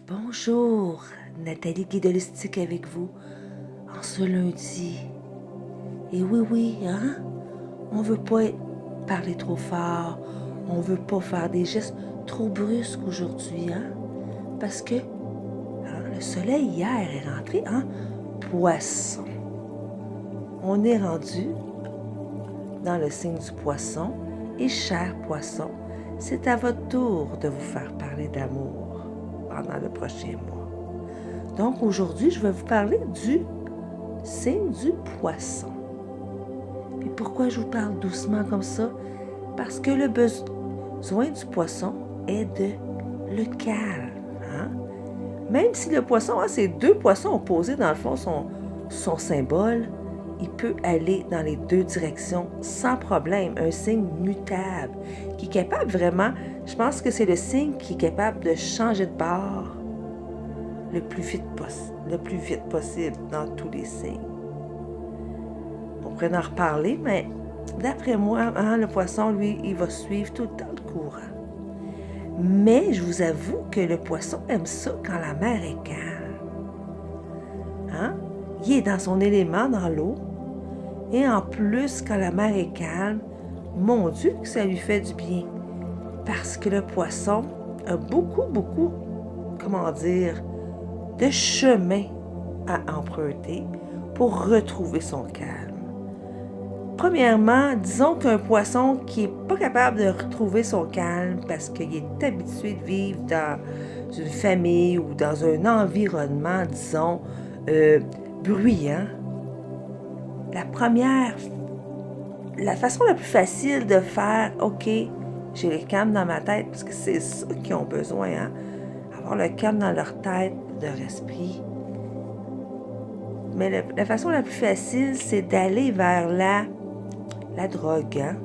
Bonjour, Nathalie Guidelistique avec vous en ce lundi. Et oui, hein? On veut pas parler trop fort, on veut pas faire des gestes trop brusques aujourd'hui, hein? Parce que le soleil hier est rentré en Poisson. On est rendu dans le signe du Poisson et cher Poisson, c'est à votre tour de vous faire parler d'amour pendant le prochain mois. Donc aujourd'hui, je vais vous parler du signe du Poisson. Et pourquoi je vous parle doucement comme ça? Parce que le besoin du Poisson est de le calme. Hein? Même si le Poisson, ces deux poissons opposés, dans le fond, son symbole, il peut aller dans les deux directions sans problème. Un signe mutable qui est capable vraiment, je pense que c'est le signe qui est capable de changer de bord le plus vite possible dans tous les signes. On pourrait en reparler, mais d'après moi, le Poisson, lui, il va suivre tout le temps le courant. Mais je vous avoue que le Poisson aime ça quand la mer est calme. Hein? Il est dans son élément dans l'eau. Et en plus, quand la mer est calme, mon Dieu que ça lui fait du bien. Parce que le Poisson a beaucoup, de chemin à emprunter pour retrouver son calme. Premièrement, disons qu'un Poisson qui n'est pas capable de retrouver son calme parce qu'il est habitué de vivre dans une famille ou dans un environnement, disons, bruyant, la façon la plus facile de faire, OK, j'ai le calme dans ma tête, parce que c'est ça qu'ils ont besoin, hein? Avoir le calme dans leur tête, leur esprit. Mais la façon la plus facile, c'est d'aller vers la drogue, hein?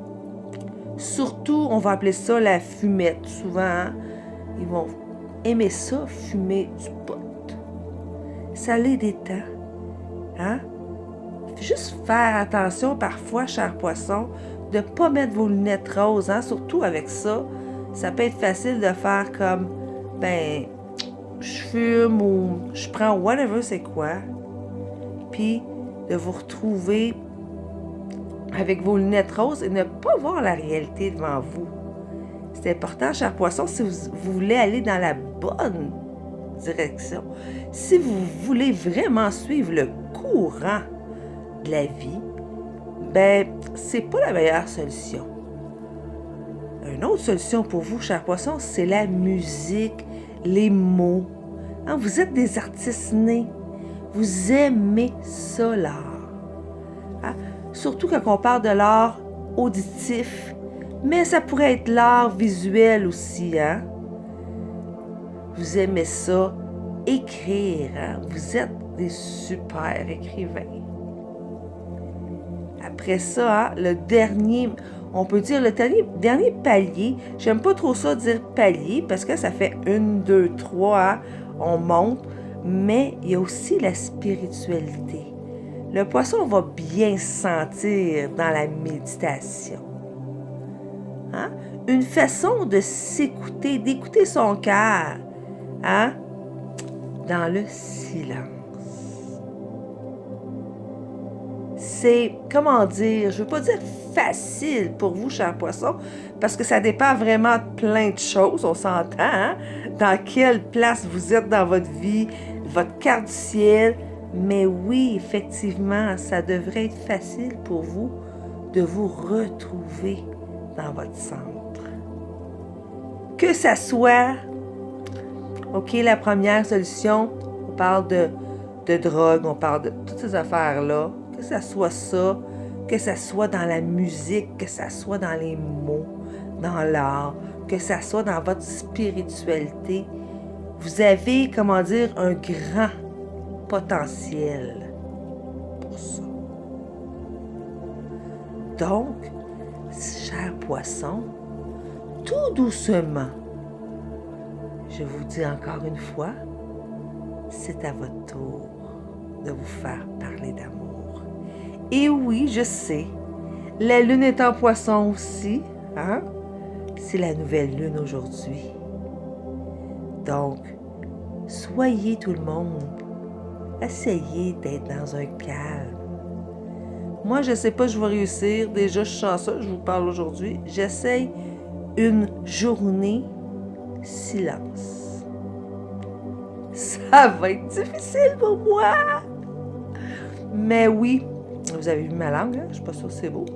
Surtout, on va appeler ça la fumette. Souvent, hein? Ils vont aimer ça, fumer du pot. Ça les détend, hein? Juste faire attention parfois, cher Poisson, de ne pas mettre vos lunettes roses, hein? Surtout avec ça. Ça peut être facile de faire comme, je fume ou je prends whatever c'est quoi. Puis de vous retrouver avec vos lunettes roses et ne pas voir la réalité devant vous. C'est important, cher Poisson, si vous voulez aller dans la bonne direction. Si vous voulez vraiment suivre le courant de la vie, c'est pas la meilleure solution. Une autre solution pour vous, cher Poisson, c'est la musique, les mots. Hein, vous êtes des artistes nés. Vous aimez ça, l'art. Hein? Surtout quand on parle de l'art auditif, mais ça pourrait être l'art visuel aussi. Hein? Vous aimez ça, écrire. Hein? Vous êtes des super écrivains. Après ça, le dernier palier, j'aime pas trop ça dire palier parce que ça fait 1, 2, 3, on monte, mais il y a aussi la spiritualité. Le Poisson va bien se sentir dans la méditation. Hein? Une façon de s'écouter, d'écouter son cœur, hein? Dans le silence. C'est, je veux pas dire facile pour vous, cher Poisson, parce que ça dépend vraiment de plein de choses, on s'entend, hein? Dans quelle place vous êtes dans votre vie, votre carte du ciel. Mais oui, effectivement, ça devrait être facile pour vous de vous retrouver dans votre centre. Que ça soit, OK, la première solution, on parle de drogue, on parle de toutes ces affaires-là. Que ça soit ça, que ça soit dans la musique, que ça soit dans les mots, dans l'art, que ça soit dans votre spiritualité. Vous avez, un grand potentiel pour ça. Donc, cher Poisson, tout doucement, je vous dis encore une fois, c'est à votre tour de vous faire parler d'amour. Et oui, je sais, la lune est en Poisson aussi, hein? C'est la nouvelle lune aujourd'hui. Donc, Soyez tout le monde. Essayez d'être dans un calme. Moi, je ne sais pas si je vais réussir. Déjà, je suis chanceuse, je vous parle aujourd'hui. J'essaye une journée silence. Ça va être difficile pour moi. Mais oui, vous avez vu ma langue, hein? Je ne suis pas sûre que c'est beau.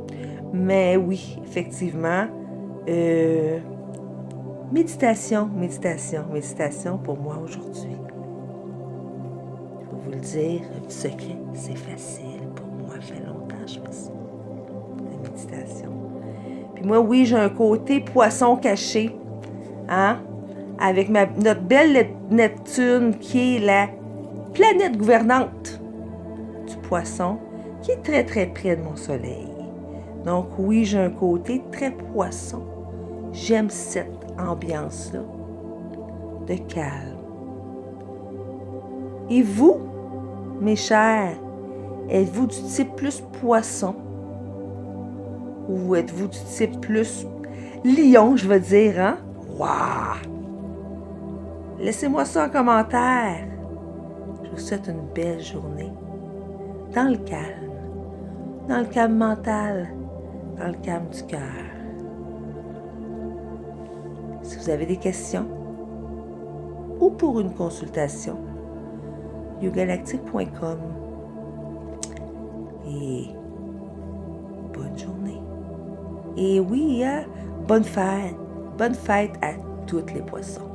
Mais oui, effectivement, méditation pour moi aujourd'hui. Je vais vous le dire, un petit secret, c'est facile pour moi. Ça fait longtemps que je fais ça, la méditation. Puis moi, oui, j'ai un côté poisson caché, hein? Avec notre belle Neptune qui est la planète gouvernante du poisson, qui est très très près de mon soleil. Donc oui, j'ai un côté très poisson. J'aime cette ambiance-là de calme. Et vous, mes chers, êtes-vous du type plus poisson ou êtes-vous du type plus lion, je veux dire, hein? Waouh! Laissez-moi ça en commentaire. Je vous souhaite une belle journée. Dans le calme mental, dans le calme du cœur. Si vous avez des questions ou pour une consultation, yogalactique.com. Et bonne journée. Et oui, bonne fête à tous les poissons.